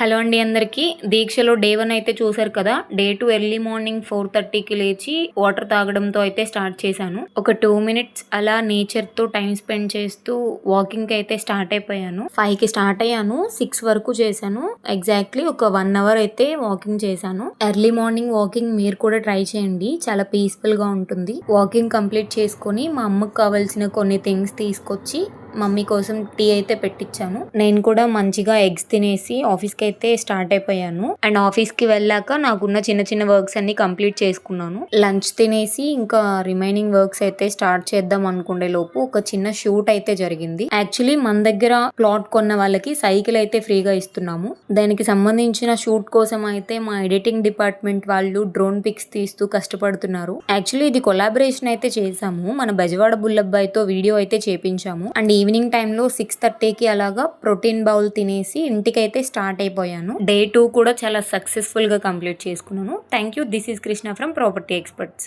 Hello అండి అందరికీ. దీక్షలో డే 1 అయితే చూసారు కదా. డే 2 ఎర్లీ మార్నింగ్ 4:30కి లేచి వాటర్ తాగడంతో అయితే స్టార్ట్ చేశాను. ఒక 2 మినిట్స్ అలా నేచర్తో టైం స్పెండ్ చేస్తూ వాకింగ్కి అయితే స్టార్ట్ అయిపోయాను. 5కి స్టార్ట్ అయ్యాను, 6 వరకు చేశాను. ఎగ్జాక్ట్లీ ఒక 1 అవర్ అయితే వాకింగ్ చేశాను. ఎర్లీ మార్నింగ్ వాకింగ్ మీరు కూడా ట్రై చేయండి, చాలా పీస్ఫుల్గా ఉంటుంది. వాకింగ్ కంప్లీట్ చేసుకొని మా అమ్మకు కావాల్సిన కొన్ని థింగ్స్ తీసుకొచ్చి మమ్మీ కోసం టీ అయితే పెట్టించాను. నేను కూడా మంచిగా ఎగ్స్ తినేసి ఆఫీస్కి అయితే స్టార్ట్ అయిపోయాను. అండ్ ఆఫీస్కి వెళ్ళాక నాకున్న చిన్న చిన్న వర్క్స్ అన్ని కంప్లీట్ చేసుకున్నాను. లంచ్ తినేసి ఇంకా రిమైనింగ్ వర్క్స్ అయితే స్టార్ట్ చేద్దాం అనుకునే లోపు ఒక చిన్న షూట్ అయితే జరిగింది. యాక్చువల్లీ మన దగ్గర ప్లాట్ కొన్న వాళ్ళకి సైకిల్ అయితే ఫ్రీగా ఇస్తున్నాము. దానికి సంబంధించిన షూట్ కోసం అయితే మా ఎడిటింగ్ డిపార్ట్మెంట్ వాళ్ళు డ్రోన్ పిక్స్ తీస్తూ కష్టపడుతున్నారు. యాక్చువల్లీ ఇది కొలాబరేషన్ అయితే చేసాము. మన బెజవాడ బుల్లబ్బాయితో వీడియో అయితే చేపించాము. అండ్ ఈవినింగ్ టైంలో 6:30కి అలాగా ప్రోటీన్ బౌల్ తినేసి ఇంటికైతే స్టార్ట్ అయిపోయాను. డే 2 కూడా చాలా సక్సెస్ఫుల్ గా కంప్లీట్ చేసుకున్నాను. Thank you. This is Krishna from property experts.